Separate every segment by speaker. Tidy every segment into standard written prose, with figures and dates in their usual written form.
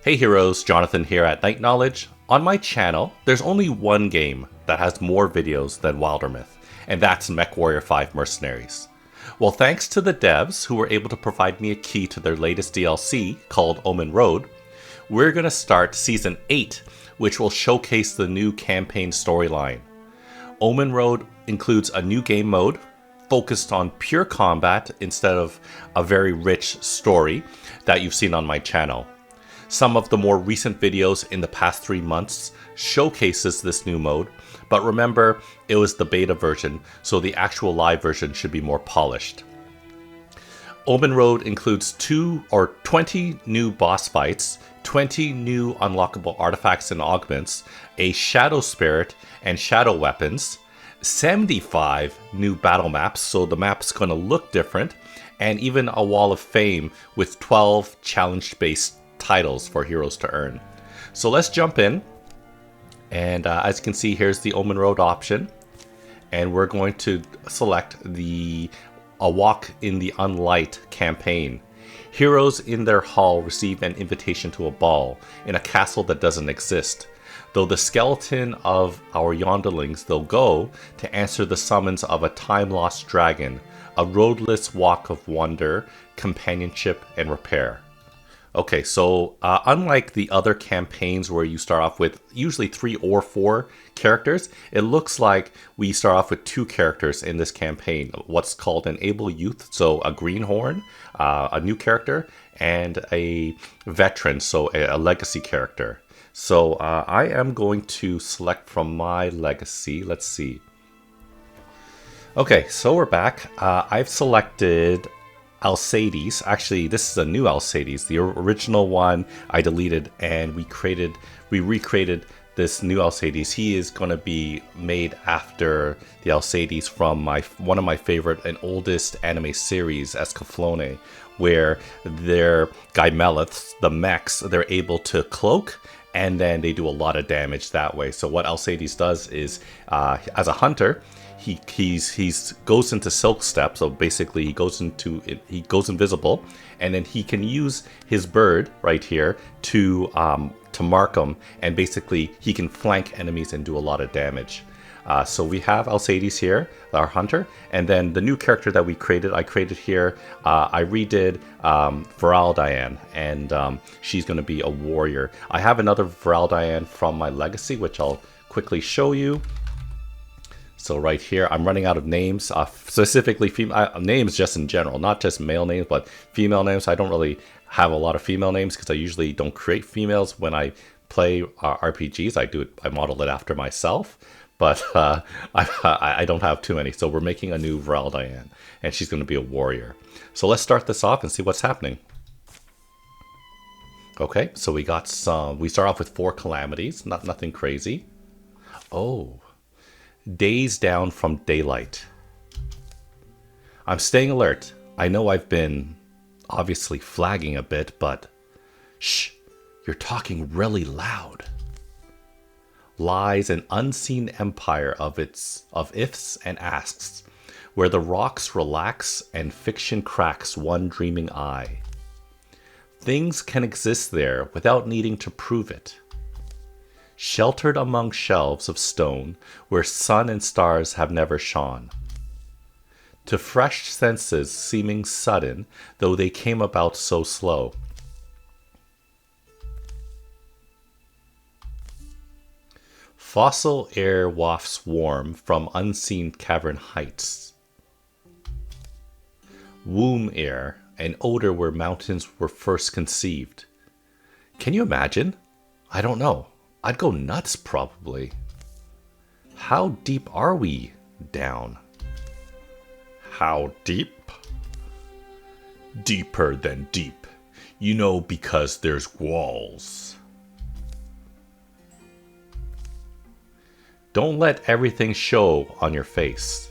Speaker 1: Hey heroes, Jonathan here at Night Knowledge. On my channel, there's only one game that has more videos than Wildermyth, and that's MechWarrior 5 Mercenaries. Well, thanks to the devs who were able to provide me a key to their latest DLC called Omen Road, we're going to start Season 8, which will showcase the new campaign storyline. Omen Road includes a new game mode focused on pure combat instead of a very rich story that you've seen on my channel. Some of the more recent videos in the past 3 months showcases this new mode, but remember, it was the beta version, so the actual live version should be more polished. Omen Road includes 20 new boss fights, 20 new unlockable artifacts and augments, a shadow spirit and shadow weapons, 75 new battle maps, so the map's going to look different, and even a wall of fame with 12 challenge-based titles for heroes to earn. So let's jump in, and as you can see, here's the Omen Road option, and we're going to select a walk in the Unlight campaign. Heroes in their hall receive an invitation to a ball in a castle that doesn't exist. Though the skeleton of our yonderlings, they'll go to answer the summons of a time-lost dragon, a roadless walk of wonder, companionship, and repair. Okay, so unlike the other campaigns where you start off with usually 3 or 4 characters, it looks like we start off with 2 characters in this campaign. What's called an able youth, so a greenhorn, a new character, and a veteran, so a legacy character. So I am going to select from my legacy. Let's see. Okay, so we're back. I've selected Alcides. Actually, this is a new Alcides. The original one I deleted, and we recreated this new Alcides. He is going to be made after the Alcides from one of my favorite and oldest anime series, Escaflowne, where their Gymeleths, the mechs, they're able to cloak, and then they do a lot of damage that way. So what Alcides does is, as a hunter, he goes into silk step, so basically he goes invisible, and then he can use his bird right here to mark them, and basically he can flank enemies and do a lot of damage. So we have Alcides here, our hunter, and then the new character that I created here, I redid Viraldian, and she's going to be a warrior. I have another Viraldian from my legacy, which I'll quickly show you. So right here, I'm running out of names, specifically female names just in general, not just male names, but female names. I don't really have a lot of female names because I usually don't create females when I play RPGs. I model it after myself, but I don't have too many. So we're making a new Viraldian, and she's going to be a warrior. So let's start this off and see what's happening. Okay, so we start off with 4 calamities, nothing crazy. Oh. Days down from daylight. I'm staying alert. I know I've been obviously flagging a bit, but shh, you're talking really loud. Lies an unseen empire of ifs and asks, where the rocks relax and fiction cracks one dreaming eye. Things can exist there without needing to prove it. Sheltered among shelves of stone where sun and stars have never shone. To fresh senses seeming sudden, though they came about so slow. Fossil air wafts warm from unseen cavern heights. Womb air, an odor where mountains were first conceived. Can you imagine? I don't know. I'd go nuts, probably. How deep are we down? How deep? Deeper than deep. You know, because there's walls. Don't let everything show on your face.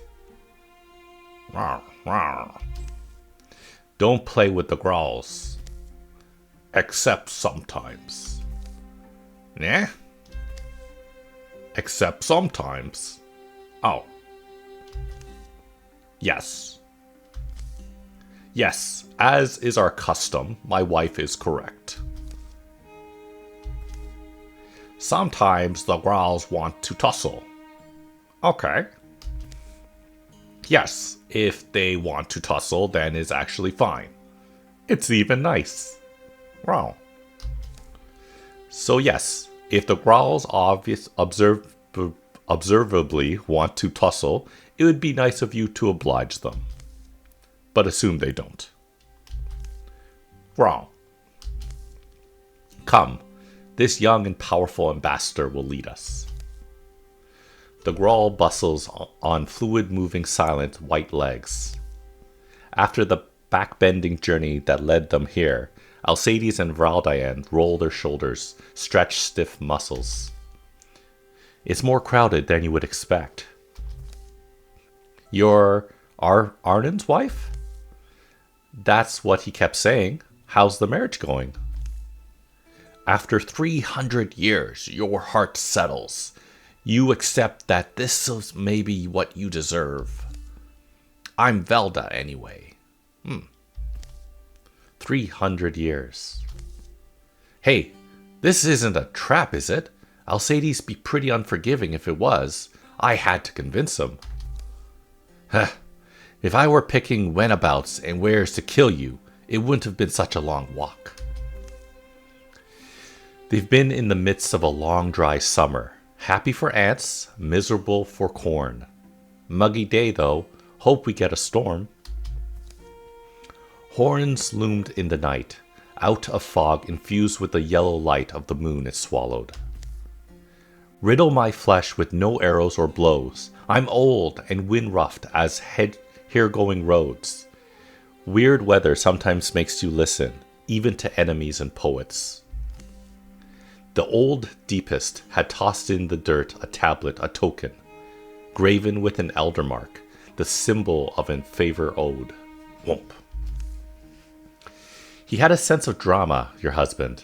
Speaker 1: Don't play with the growls. Except sometimes. Nah? Except sometimes. Oh. Yes. Yes, as is our custom, my wife is correct. Sometimes the growls want to tussle. Okay. Yes, if they want to tussle, then it's actually fine. It's even nice. Wow. So yes, if the growls observably want to tussle, it would be nice of you to oblige them. But assume they don't. Wrong. Come, this young and powerful ambassador will lead us. The growl bustles on fluid-moving silent white legs. After the back-bending journey that led them here, Alcides and Valdian roll their shoulders, stretch stiff muscles. It's more crowded than you would expect. You're Arnon's wife? That's what he kept saying. How's the marriage going? After 300 years, your heart settles. You accept that this is maybe what you deserve. I'm Velda anyway. 300 years. Hey, this isn't a trap, is it? Alcides be pretty unforgiving if it was. I had to convince him. If I were picking whenabouts and wheres to kill you, it wouldn't have been such a long walk. They've been in the midst of a long dry summer. Happy for ants, miserable for corn. Muggy day though, hope we get a storm. Horns loomed in the night, out of fog infused with the yellow light of the moon it swallowed. Riddle my flesh with no arrows or blows. I'm old and wind-roughed as here-going roads. Weird weather sometimes makes you listen, even to enemies and poets. The old deepest had tossed in the dirt a tablet, a token, graven with an elder mark, the symbol of an favor owed. Whomp. He had a sense of drama, your husband,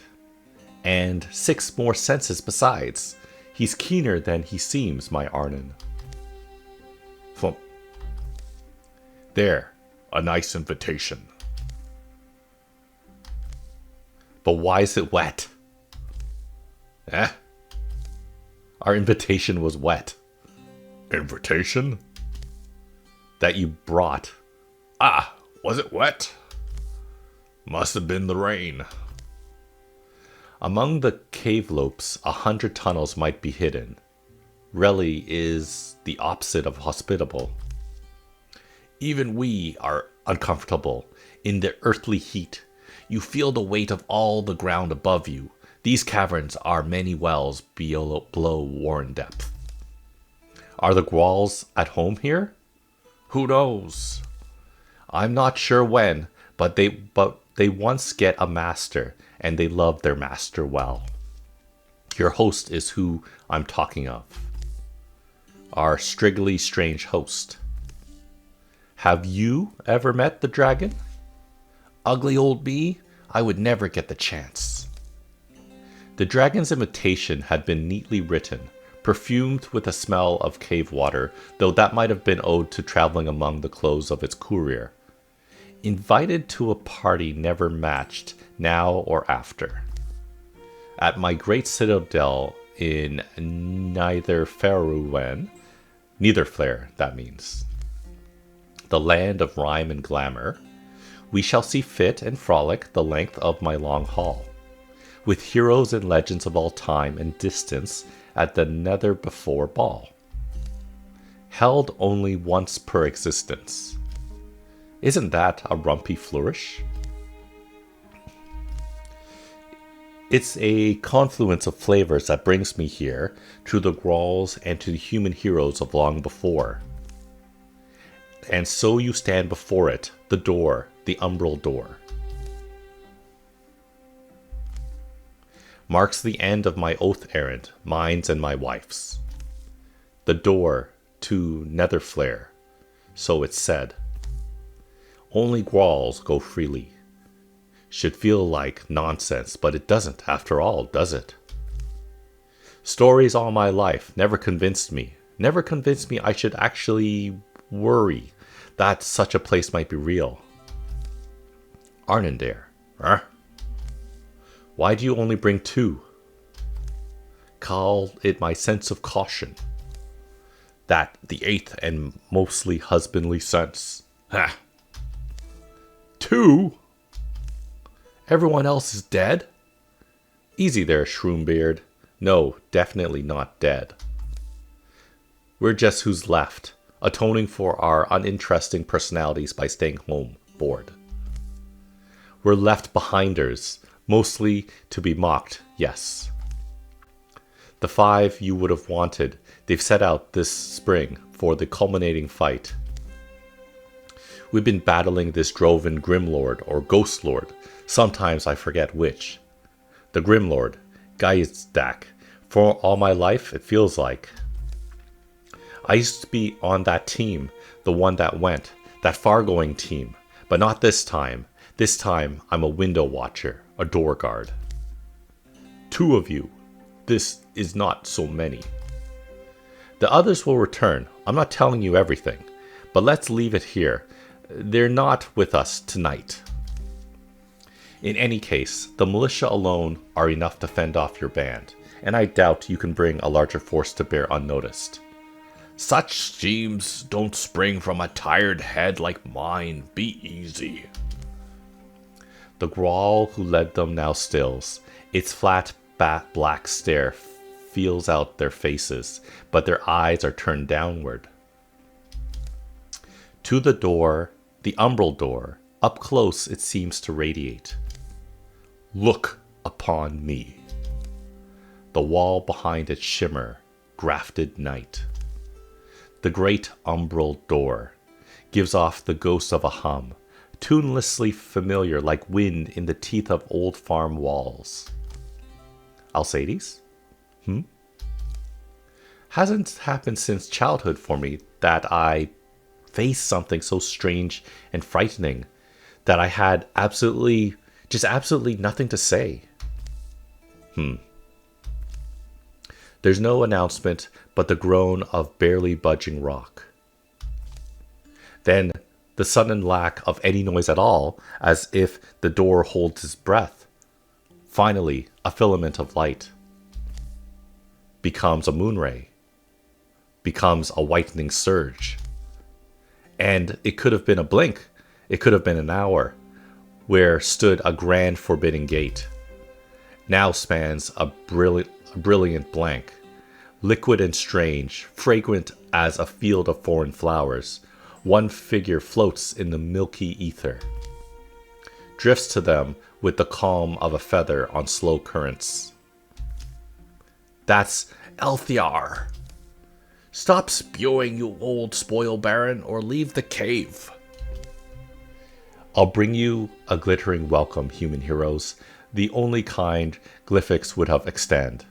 Speaker 1: and 6 more senses besides. He's keener than he seems, my Arnon. Thump. There, a nice invitation. But why is it wet? Our invitation was wet. Invitation? That you brought. Ah, was it wet? Must have been the rain. Among the cave lopes, 100 tunnels might be hidden. Really is the opposite of hospitable. Even we are uncomfortable in the earthly heat. You feel the weight of all the ground above you. These caverns are many wells below worn depth. Are the Gwals at home here? Who knows? I'm not sure when, but they once get a master, and they love their master well. Your host is who I'm talking of. Our strigly strange host. Have you ever met the dragon? Ugly old me, I would never get the chance. The dragon's invitation had been neatly written, perfumed with a smell of cave water, though that might have been owed to traveling among the clothes of its courier. Invited to a party never matched, now or after. At my great citadel in Nether Flare, that means. The land of rhyme and glamour, we shall see fit and frolic the length of my long hall, with heroes and legends of all time and distance at the Nether before ball. Held only once per existence. Isn't that a rumpy flourish? It's a confluence of flavors that brings me here, to the Gralls and to the human heroes of long before. And so you stand before it, the door, the umbrell door. Marks the end of my oath errant, mine's and my wife's. The door to Nether Flare, so it's said. Only Gralls go freely. Should feel like nonsense, but it doesn't after all, does it? Stories all my life never convinced me I should actually worry that such a place might be real. Arnondare, huh? Why do you only bring 2? Call it my sense of caution. That the 8th and mostly husbandly sense. Ha! 2? Everyone else is dead? Easy there, Shroombeard. No, definitely not dead. We're just who's left, atoning for our uninteresting personalities by staying home, bored. We're left behinders, mostly to be mocked, yes. The 5 you would have wanted, they've set out this spring for the culminating fight. We've been battling this Droven Grimlord or Ghost Lord, sometimes I forget which. The Grimlord, Gaizdak, for all my life it feels like. I used to be on that team, the one that went, that far-going team, but not this time. This time I'm a window watcher, a door guard. 2 of you. This is not so many. The others will return. I'm not telling you everything, but let's leave it here. They're not with us tonight. In any case, the militia alone are enough to fend off your band, and I doubt you can bring a larger force to bear unnoticed. Such schemes don't spring from a tired head like mine. Be easy. The growl who led them now stills. Its flat black stare feels out their faces, but their eyes are turned downward. To the door, the umbrell door, up close it seems to radiate. Look upon me. The wall behind it shimmer, grafted night. The great umbrell door gives off the ghost of a hum, tunelessly familiar like wind in the teeth of old farm walls. Alcides? Hasn't happened since childhood for me that I faced something so strange and frightening that I had absolutely nothing to say. There's no announcement but the groan of barely budging rock. Then the sudden lack of any noise at all, as if the door holds its breath. Finally, a filament of light becomes a moonray, becomes a whitening surge. And it could have been a blink, it could have been an hour, where stood a grand forbidding gate. Now spans a brilliant blank, liquid and strange, fragrant as a field of foreign flowers. One figure floats in the milky ether, drifts to them with the calm of a feather on slow currents. That's Elthiar. Stop spewing, you old spoil baron, or leave the cave. I'll bring you a glittering welcome, human heroes, the only kind Glyphics would have extend.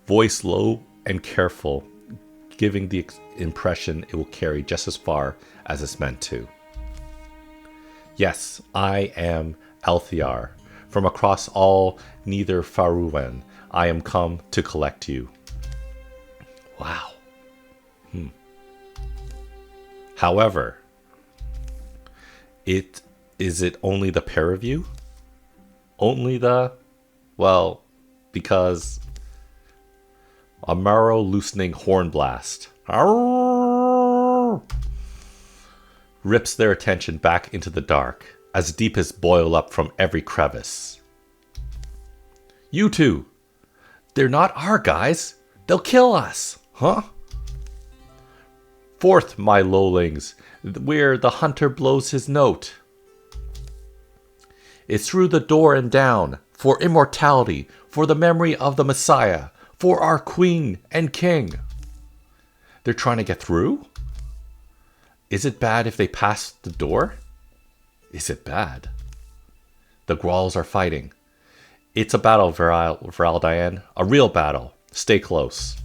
Speaker 1: Voice low and careful, giving the impression it will carry just as far as it's meant to. Yes, I am Elthiar. From across all Nether Faruwen, I am come to collect you. Wow. However, is it only the pair of you? Only the... Well, because... A marrow-loosening horn blast rips their attention back into the dark, as deep as boil up from every crevice. You two! They're not our guys! They'll kill us! Huh? Forth, my lowlings, where the hunter blows his note. It's through the door and down, for immortality, for the memory of the Messiah, for our queen and king. They're trying to get through? Is it bad if they pass the door? Is it bad? The Grolls are fighting. It's a battle, Veraldian. A real battle. Stay close.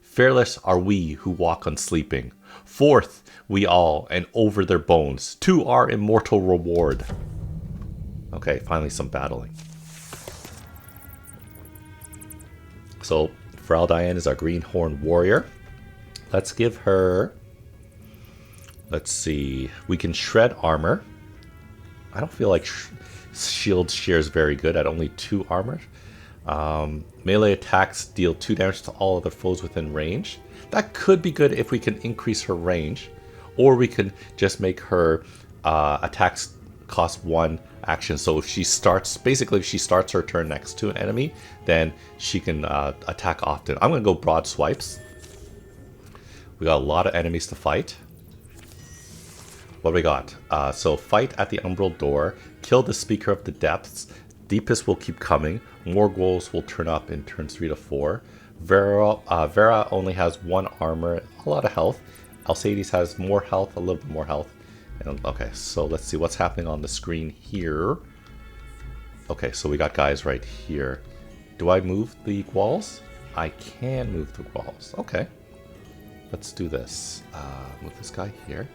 Speaker 1: Fearless are we who walk unsleeping. Forth we all, and over their bones, to our immortal reward. Okay, finally some battling. So, Veraldian is our greenhorn warrior. Let's give her... Let's see. We can shred armor. I don't feel like shield shear is very good at only 2 armor. Melee attacks deal 2 damage to all other foes within range. That could be good if we can increase her range, or we can just make her attacks cost 1 action. So if she starts, basically if she starts her turn next to an enemy, then she can attack often. I'm going to go broad swipes. We got a lot of enemies to fight. What do we got? So fight at the umbrell door, kill the Speaker of the Depths, deepest will keep coming, more goals will turn up in turns 3 to 4. Vera only has 1 armor, a lot of health. Alcides has more health, a little bit more health. And, okay, so let's see what's happening on the screen here. Okay, so we got guys right here. Do I move the walls? I can move the walls. Okay. Let's do this. Move this guy here.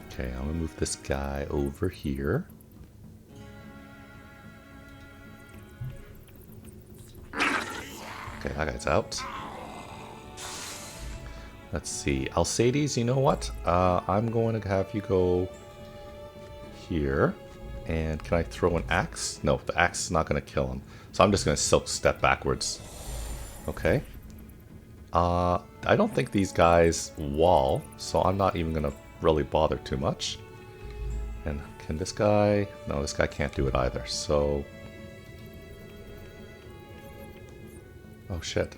Speaker 1: Okay, I'm gonna move this guy over here. Okay, that guy's out. Let's see. Alcides, you know what? I'm going to have you go here. And can I throw an axe? No, the axe is not going to kill him. So I'm just going to silk step backwards. Okay. I don't think these guys wall, so I'm not even going to really bother too much. And can this guy... No, this guy can't do it either, so... Oh shit.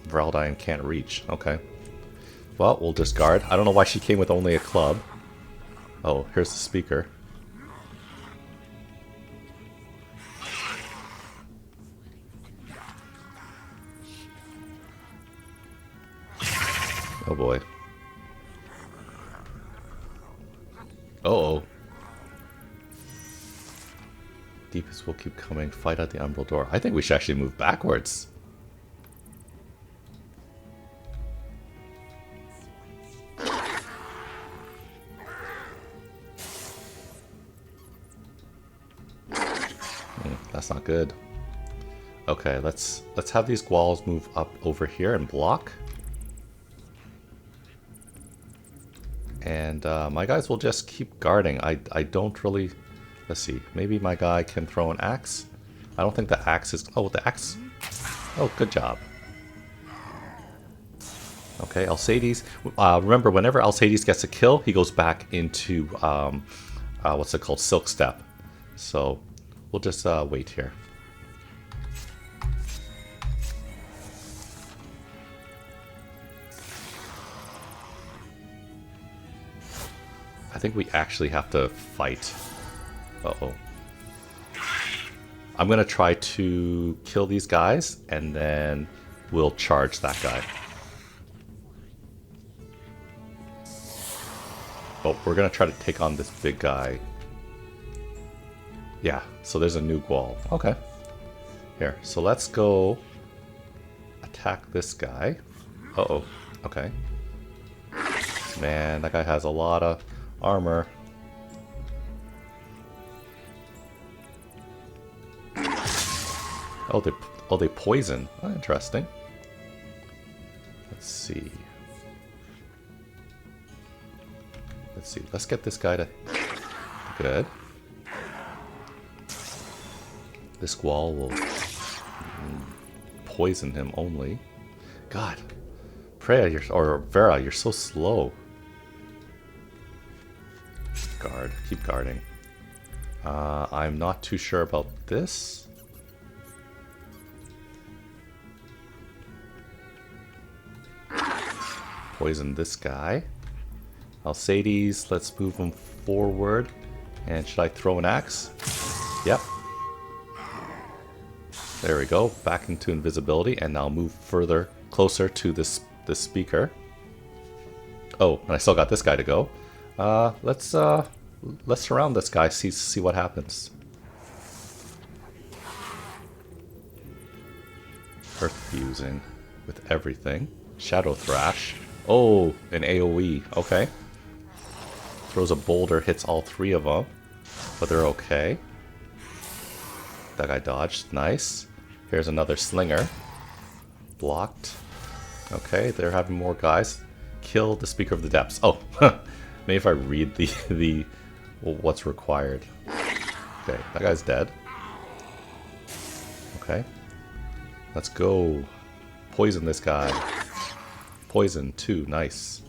Speaker 1: Vraldine can't reach. Okay. Well, we'll discard. I don't know why she came with only a club. Oh, here's the Speaker. Oh boy. Uh-oh. Deepest will keep coming. Fight at the umbrell door. I think we should actually move backwards. That's not good. Okay, let's have these walls move up over here and block. And my guys will just keep guarding. I don't really... Let's see. Maybe my guy can throw an axe. I don't think the axe is... Oh, the axe... Oh, good job. Okay, Alcides... remember, whenever Alcides gets a kill, he goes back into... what's it called? Silk Step. So, we'll just wait here. I think we actually have to fight. Uh-oh. I'm going to try to kill these guys, and then we'll charge that guy. But we're going to try to take on this big guy. Yeah, so there's a new wall. Okay. Here, so let's go attack this guy. Uh-oh. Okay. Man, that guy has a lot of armor. Oh, they poison. Oh, interesting. Let's see. Let's get this guy to... Good. This wall will poison him only. God. Freya, or Vera, you're so slow. Guard. Keep guarding. I'm not too sure about this. Poison this guy. Alcides, let's move him forward. And should I throw an axe? Yep. There we go. Back into invisibility, and now move further, closer to this Speaker. Oh, and I still got this guy to go. Let's surround this guy. See what happens. Earth fusing with everything. Shadow Thrash. Oh, an AoE. Okay. Throws a boulder, hits all 3 of them, but they're okay. That guy dodged. Nice. Here's another slinger. Blocked. Okay, they're having more guys. Kill the Speaker of the Depths. Oh, maybe if I read the what's required. Okay, that guy's dead. Okay. Let's go. Poison this guy. Poison, 2. Nice.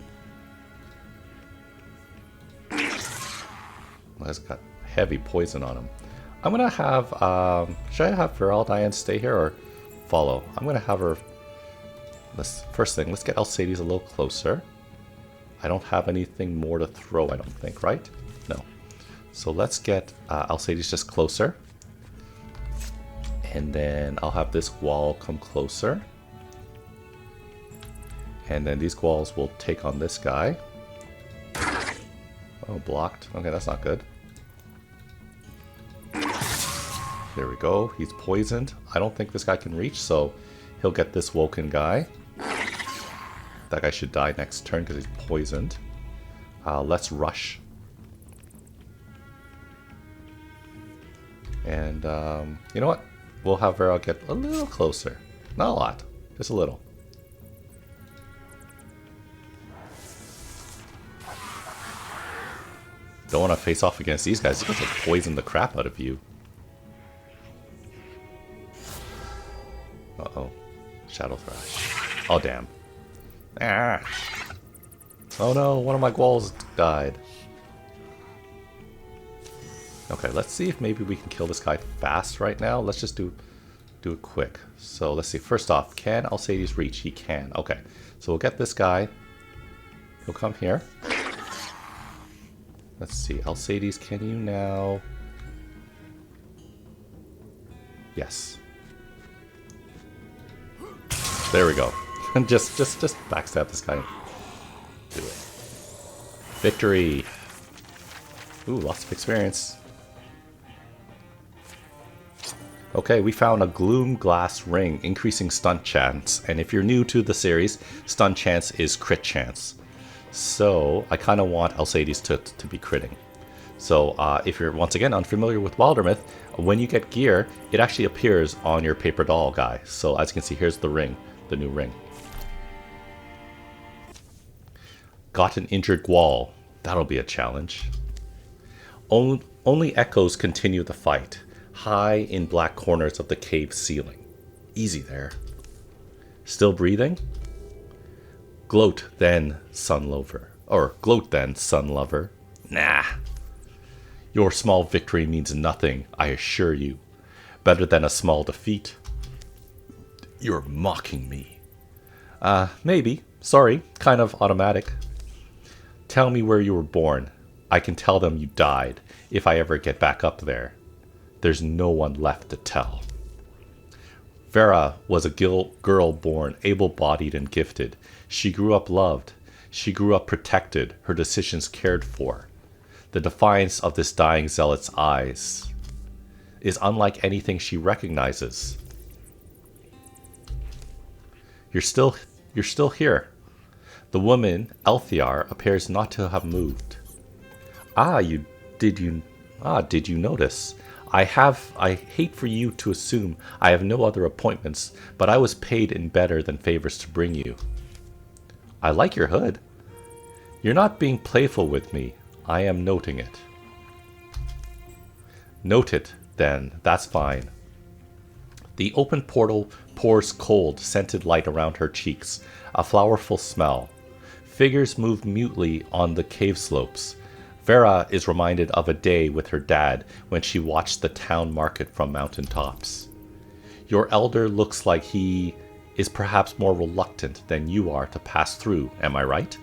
Speaker 1: Well, he's got heavy poison on him. I'm gonna have, should I have Diane stay here or follow? I'm gonna have her, first thing, let's get Alcides a little closer. I don't have anything more to throw, I don't think, right? No. So let's get Alcides just closer. And then I'll have this wall come closer. And then these walls will take on this guy. Oh, blocked. Okay, that's not good. There we go. He's poisoned. I don't think this guy can reach, so he'll get this woken guy. That guy should die next turn because he's poisoned. Let's rush. And you know what? We'll have Vera get a little closer. Not a lot, just a little. Don't want to face off against these guys. These guys will poison the crap out of you. Uh-oh. Shadow Thrash. Oh, damn. Ah. Oh no, one of my walls died. Okay, let's see if maybe we can kill this guy fast right now. Let's just do it quick. So let's see. First off, can Alcides reach? He can. Okay, so we'll get this guy. He'll come here. Let's see. Alcides, can you now? Yes. There we go. just backstab this guy. Do it. Victory. Ooh, lots of experience. Okay, we found a gloom glass ring, increasing stun chance. And if you're new to the series, stun chance is crit chance. So I kind of want Alcides to be critting. So if you're once again unfamiliar with Wildermyth, when you get gear, it actually appears on your paper doll guy. So as you can see, here's the ring, the new ring. Got an injured wall. That'll be a challenge. Only echoes continue the fight, high in black corners of the cave ceiling. Easy there. Still breathing? Gloat then, sun lover. Or gloat then, sun lover. Nah. Your small victory means nothing, I assure you. Better than a small defeat. You're mocking me. Maybe. Sorry, kind of automatic. Tell me where you were born. I can tell them you died, if I ever get back up there. There's no one left to tell. Vera was a girl born able-bodied and gifted. She grew up loved. She grew up protected, her decisions cared for. The defiance of this dying zealot's eyes is unlike anything she recognizes. You're still here. The woman, Elthiar, appears not to have moved. Did you notice? I hate for you to assume I have no other appointments, but I was paid in better than favors to bring you. I like your hood. You're not being playful with me. I am noting it. Note it, then. That's fine. The open portal pours cold, scented light around her cheeks, a flowerful smell. Figures move mutely on the cave slopes. Vera is reminded of a day with her dad when she watched the town market from mountain tops. Your elder looks like he is perhaps more reluctant than you are to pass through, am I right?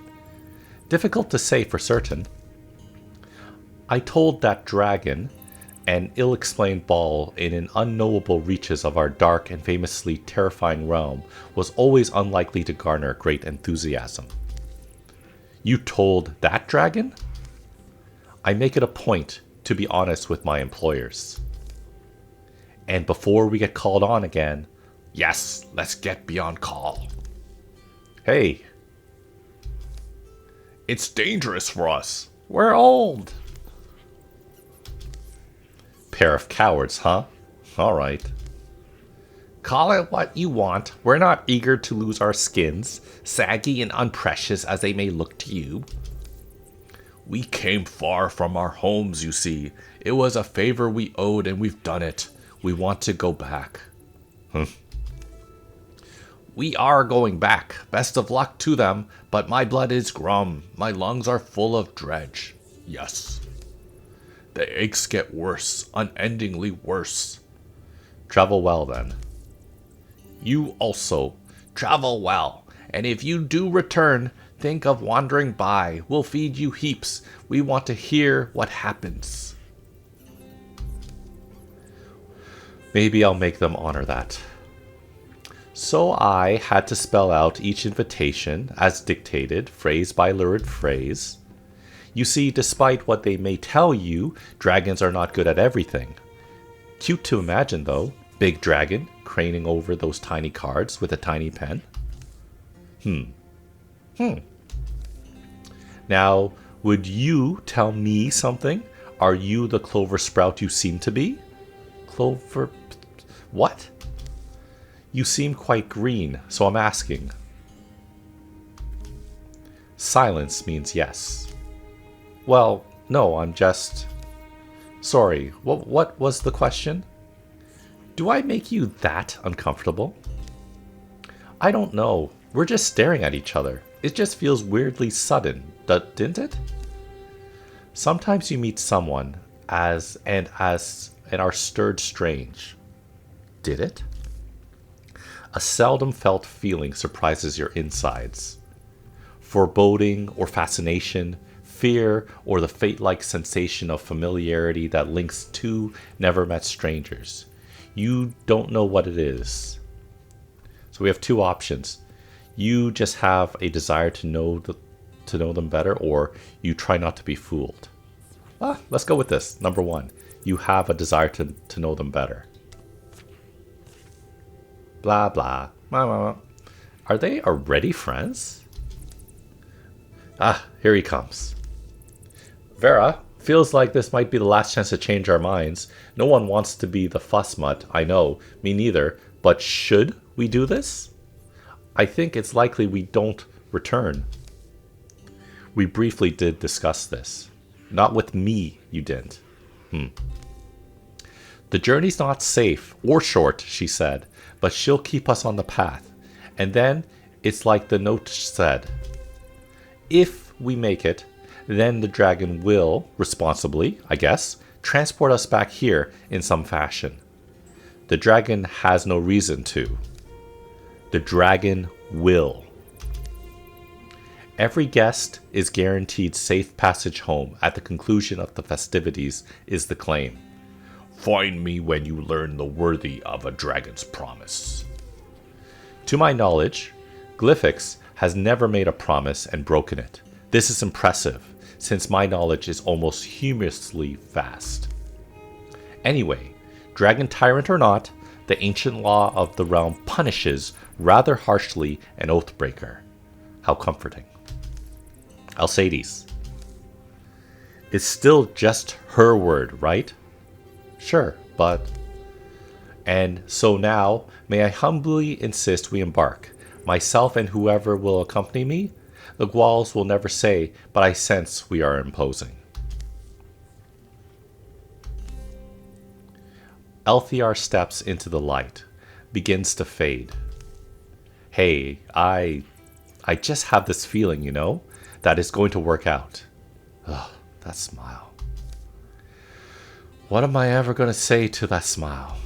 Speaker 1: Difficult to say for certain. I told that dragon, an ill-explained ball in an unknowable reaches of our dark and famously terrifying realm, was always unlikely to garner great enthusiasm. You told that dragon? I make it a point to be honest with my employers. And before we get called on again, yes, let's get beyond call. Hey. It's dangerous for us. We're old. Pair of cowards, huh? Alright. Call it what you want. We're not eager to lose our skins, saggy and unprecious as they may look to you.
Speaker 2: We came far from our homes, you see. It was a favor we owed and we've done it. We want to go back. We are going back. Best of luck to them, but my blood is grum. My lungs are full of dredge. Yes. The aches get worse, unendingly worse.
Speaker 1: Travel well, then.
Speaker 2: You also. Travel well. And if you do return, think of wandering by. We'll feed you heaps. We want to hear what happens.
Speaker 1: Maybe I'll make them honor that. So I had to spell out each invitation as dictated, phrase by lurid phrase. You see, despite what they may tell you, dragons are not good at everything. Cute to imagine, though. Big dragon, craning over those tiny cards with a tiny pen. Now, would you tell me something? Are you the clover sprout you seem to be? Clover... what? You seem quite green, so I'm asking. Silence means yes. Well, no, I'm just... Sorry, what was the question? Do I make you that uncomfortable? I don't know. We're just staring at each other. It just feels weirdly sudden, didn't it? Sometimes you meet someone and are stirred strange. Did it? A seldom felt feeling surprises your insides. Foreboding or fascination, fear, or the fate-like sensation of familiarity that links two never-met strangers. You don't know what it is. So we have two options. You just have a desire to know them better, or you try not to be fooled. Let's go with this. Number one, you have a desire to know them better. Blah, blah. Are they already friends? Here he comes. Vera, feels like this might be the last chance to change our minds. No one wants to be the fuss mutt, I know. Me neither. But should we do this? I think it's likely we don't return. We briefly did discuss this. Not with me, you didn't. The journey's not safe or short, she said, but she'll keep us on the path. And then, it's like the note said. If we make it, then the dragon will, responsibly, I guess, transport us back here in some fashion. The dragon has no reason to. The dragon will. Every guest is guaranteed safe passage home at the conclusion of the festivities is the claim. Find me when you learn the worthy of a dragon's promise. To my knowledge, Glyphix has never made a promise and broken it. This is impressive, since my knowledge is almost humorously vast. Anyway, dragon tyrant or not, the ancient law of the realm punishes rather harshly an oathbreaker. How comforting. Alcides. It's still just her word, right? Sure, but... And so now, may I humbly insist we embark. Myself and whoever will accompany me? The Gwals will never say, but I sense we are imposing. Elthiar steps into the light, begins to fade. Hey, I just have this feeling, that it's going to work out. Ugh, that smile. What am I ever going to say to that smile?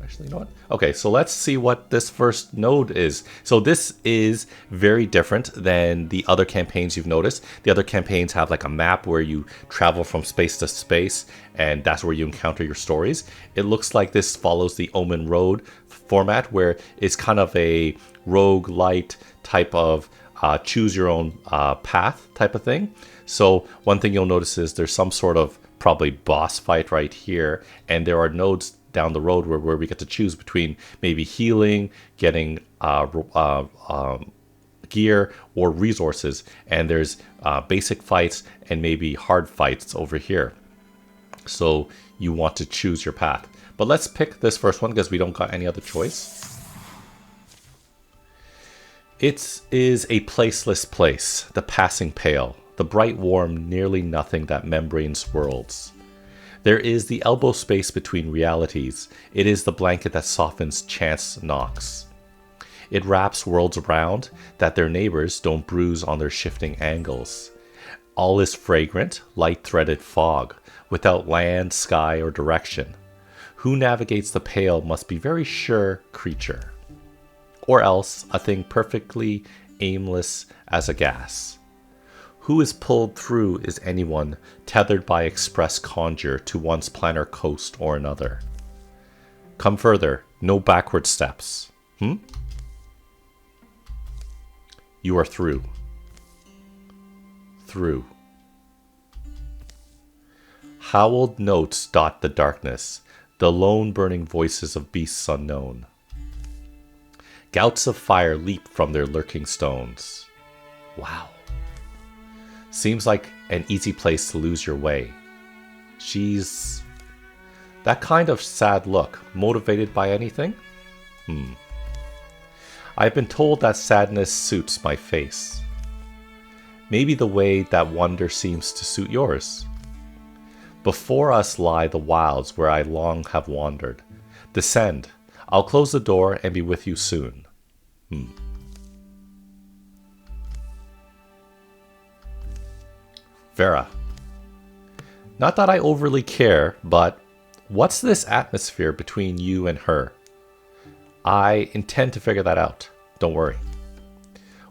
Speaker 1: Actually, you know what? Okay, so let's see what this first node is. So this is very different than the other campaigns you've noticed. The other campaigns have like a map where you travel from space to space, and that's where you encounter your stories. It looks like this follows the Omen Road format, where it's kind of a roguelite type of choose your own path type of thing. So one thing you'll notice is there's some sort of probably boss fight right here, and there are nodes down the road where we get to choose between maybe healing, getting gear or resources, and there's basic fights and maybe hard fights over here. So you want to choose your path. But let's pick this first one because we don't got any other choice. It is a placeless place, the passing pale, the bright warm nearly nothing that membranes worlds. There is the elbow space between realities. It is the blanket that softens chance knocks. It wraps worlds around that their neighbors don't bruise on their shifting angles. All is fragrant, light-threaded fog, without land, sky, or direction. Who navigates the pale must be very sure creature. Or else a thing perfectly aimless as a gas. Who is pulled through is anyone tethered by express conjure to one's planar coast or another. Come further, no backward steps. You are through. Through. Howled notes dot the darkness, the lone burning voices of beasts unknown. Gouts of fire leap from their lurking stones. Wow. Seems like an easy place to lose your way. She's... that kind of sad look, motivated by anything? I've been told that sadness suits my face. Maybe the way that wonder seems to suit yours. Before us lie the wilds where I long have wandered. Descend. I'll close the door and be with you soon. Vera. Not that I overly care, but what's this atmosphere between you and her? I intend to figure that out. Don't worry.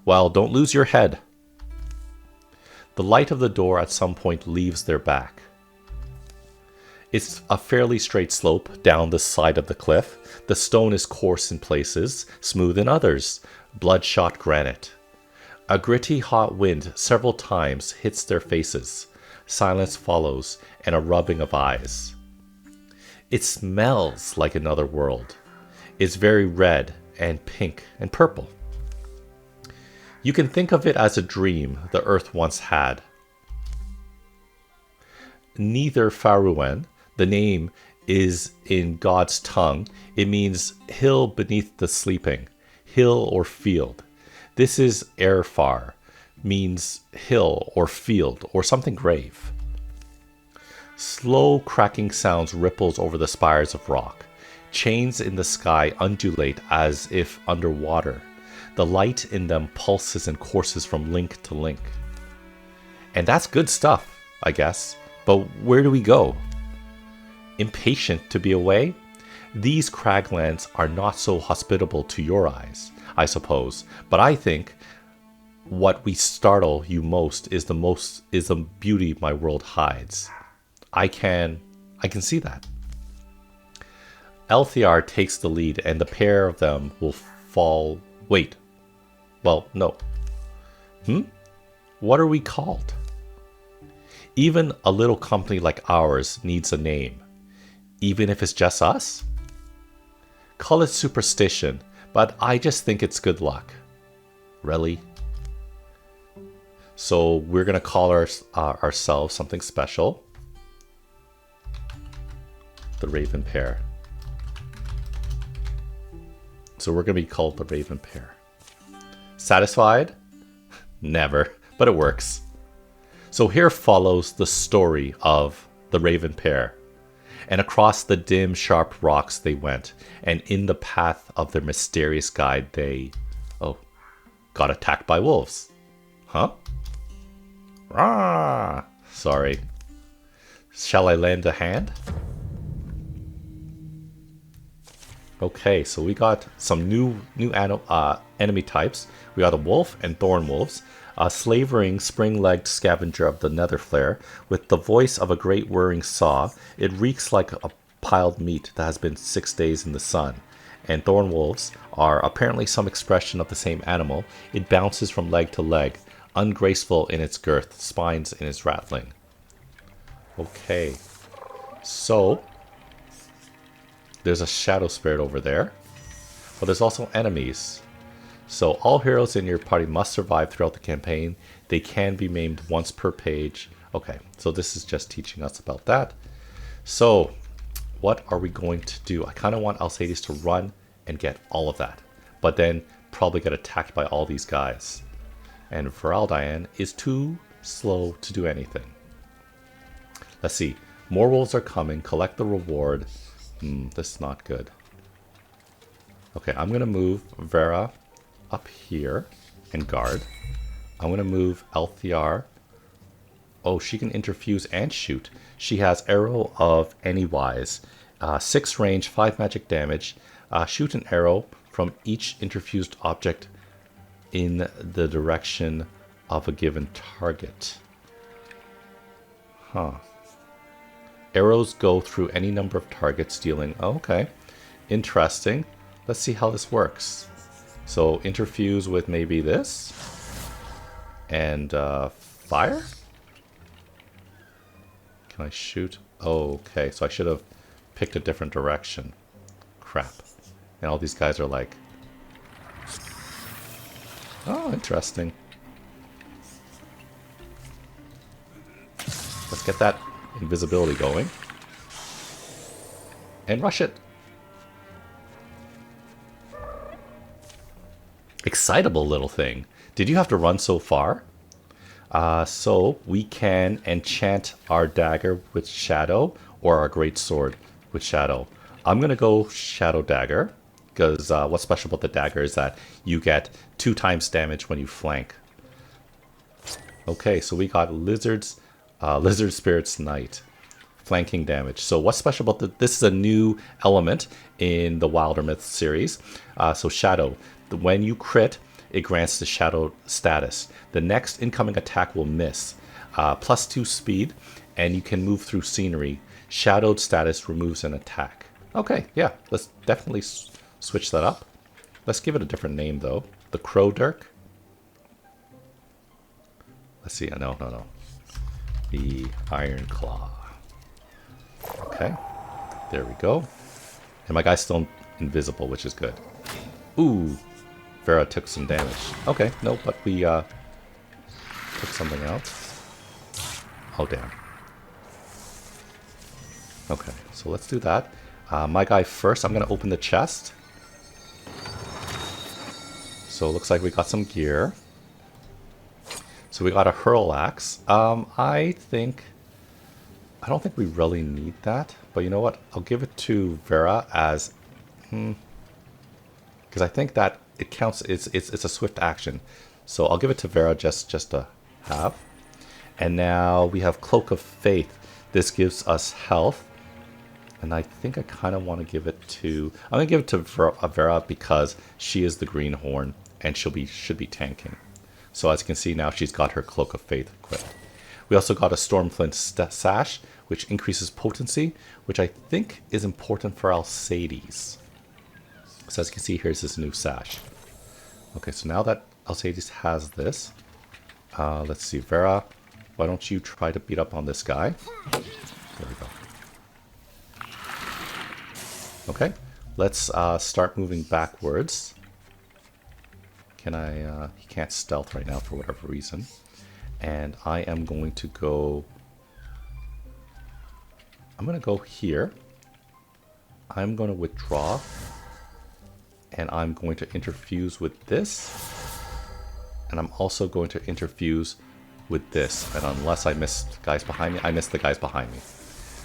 Speaker 1: Well, don't lose your head. The light of the door at some point leaves their back. It's a fairly straight slope down the side of the cliff. The stone is coarse in places, smooth in others, bloodshot granite. A gritty hot wind several times hits their faces. Silence follows, and a rubbing of eyes. It smells like another world. It's very red and pink and purple. You can think of it as a dream the earth once had. Neither Faruan, the name is in God's tongue. It means hill beneath the sleeping, hill or field. This is Erfar, means hill or field or something grave. Slow cracking sounds ripples over the spires of rock. Chains in the sky undulate as if underwater. The light in them pulses and courses from link to link. And that's good stuff, I guess. But where do we go? Impatient to be away? These craglands are not so hospitable to your eyes, I suppose. But I think what we startle you most is the beauty my world hides. I can see that. Elthiar takes the lead, and the pair of them will fall... Wait. Well, no. What are we called? Even a little company like ours needs a name. Even if it's just us? Call it superstition, but I just think it's good luck. Really? So we're going to call ourselves something special. The Raven Pair. So we're going to be called the Raven Pair. Satisfied? Never, but it works. So here follows the story of the Raven Pair. And across the dim, sharp rocks they went, and in the path of their mysterious guide they... got attacked by wolves. Huh? Ah, sorry. Shall I lend a hand? Okay, so we got some new enemy types. We got a wolf and thorn wolves, a slavering spring-legged scavenger of the Nether flare, with the voice of a great whirring saw. It reeks like a piled meat that has been 6 days in the sun. And thorn wolves are apparently some expression of the same animal. It bounces from leg to leg, ungraceful in its girth, spines in its rattling. Okay, so there's a shadow spirit over there, but there's also enemies. So all heroes in your party must survive throughout the campaign. They can be maimed once per page. Okay, so this is just teaching us about that. So what are we going to do? I kind of want Alcides to run and get all of that, but then probably get attacked by all these guys. And Viraldian is too slow to do anything. Let's see. More wolves are coming. Collect the reward. This is not good. Okay, I'm going to move Vera up here and guard. I'm going to move Althea. Oh, she can interfuse and shoot. She has arrow of any wise. 6 range, 5 magic damage. Shoot an arrow from each interfused object in the direction of a given target. Huh. Arrows go through any number of targets, dealing... Oh, okay. Interesting. Let's see how this works. So, interfuse with maybe this. And, fire? Can I shoot? Oh, okay, so I should have picked a different direction. Crap. And all these guys are like... Oh, interesting. Let's get that invisibility going. And rush it. Excitable little thing. Did you have to run so far? So we can enchant our dagger with shadow or our great sword with shadow. I'm going to go shadow dagger because what's special about the dagger is that you get 2 times damage when you flank. Okay, so we got lizard spirit's knight. Flanking damage. So what's special about this is a new element in the Wildermyth series. So shadow. When you crit, it grants the shadow status. The next incoming attack will miss. +2 speed, and you can move through scenery. Shadowed status removes an attack. Okay, yeah, let's definitely switch that up. Let's give it a different name though. The Crow Dirk. Let's see. No. The Iron Claw. Okay, there we go. And my guy's still invisible, which is good. Ooh, Vera took some damage. Okay, no, but we took something else. Oh, damn. Okay, so let's do that. My guy first, I'm going to open the chest. So it looks like we got some gear. So we got a hurl axe. I don't think we really need that, but you know what? I'll give it to Vera as, because I think that it counts. It's a swift action, so I'll give it to Vera just to have. And now we have Cloak of Faith. This gives us health, and I think I kind of want to give it to. I'm gonna give it to Vera because she is the greenhorn and should be tanking. So as you can see now, she's got her Cloak of Faith equipped. We also got a Stormflint sash, which increases potency, which I think is important for Alcides. So as you can see, here's this new sash. Okay, so now that Alcides has this, let's see, Vera, why don't you try to beat up on this guy? There we go. Okay, let's start moving backwards. Can I, he can't stealth right now for whatever reason. And I am going to go, I'm going to go here. I'm going to withdraw. And I'm going to interfuse with this. And I'm also going to interfuse with this. And unless I miss guys behind me, I missed the guys behind me.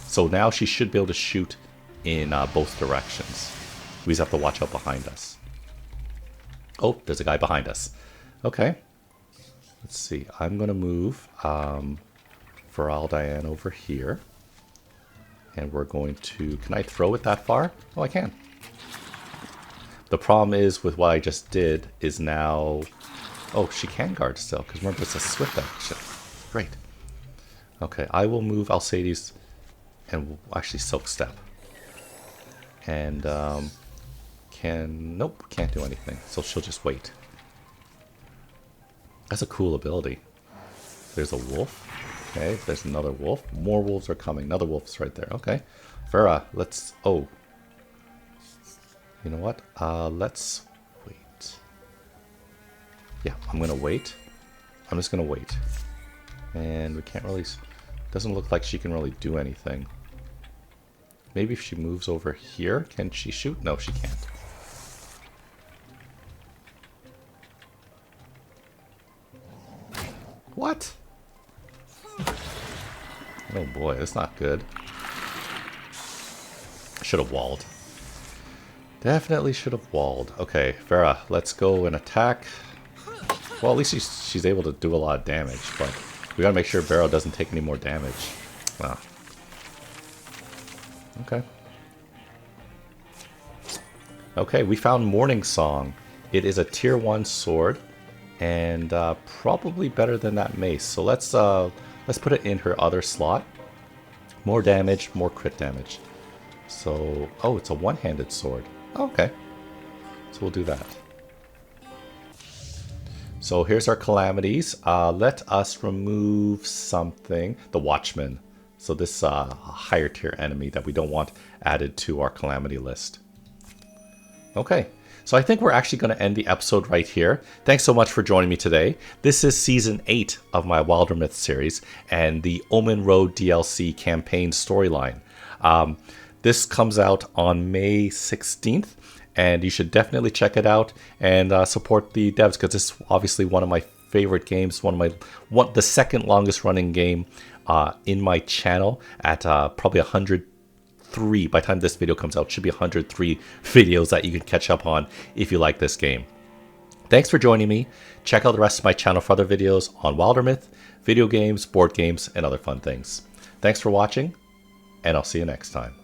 Speaker 1: So now she should be able to shoot in both directions. We just have to watch out behind us. Oh, there's a guy behind us. Okay. Let's see. I'm going to move Viraldian over here. And we're going to... Can I throw it that far? Oh, I can. The problem is with what I just did is now... Oh, she can guard still, because remember it's a swift action. Great. Okay, I will move Alcides and we'll actually Silk Step. And nope, can't do anything. So she'll just wait. That's a cool ability. There's a wolf. Okay, there's another wolf. More wolves are coming. Another wolf's right there. Okay. Vera, let's... Oh. You know what? Let's wait. Yeah, I'm gonna wait. I'm just gonna wait. And we can't really... Doesn't look like she can really do anything. Maybe if she moves over here, can she shoot? No, she can't. What? Oh boy, that's not good. Should have walled. Definitely should have walled. Okay, Farah, let's go and attack. Well, at least she's able to do a lot of damage, but we gotta make sure Barrow doesn't take any more damage. Wow. Okay. Okay, we found Morning Song. It is a tier 1 sword, and probably better than that mace. So let's put it in her other slot. More damage, more crit damage. So, oh, it's a one-handed sword. Oh, okay. So we'll do that. So here's our calamities. Let us remove something. The Watchman. So this higher tier enemy that we don't want added to our calamity list. Okay. So I think we're actually going to end the episode right here. Thanks so much for joining me today. This is Season 8 of my Wildermyth series and the Omen Road DLC campaign storyline. This comes out on May 16th, and you should definitely check it out and support the devs, because it's obviously one of my favorite games, the second longest running game in my channel at probably 103. By the time this video comes out, it should be 103 videos that you can catch up on if you like this game. Thanks for joining me. Check out the rest of my channel for other videos on Wildermyth, video games, board games, and other fun things. Thanks for watching, and I'll see you next time.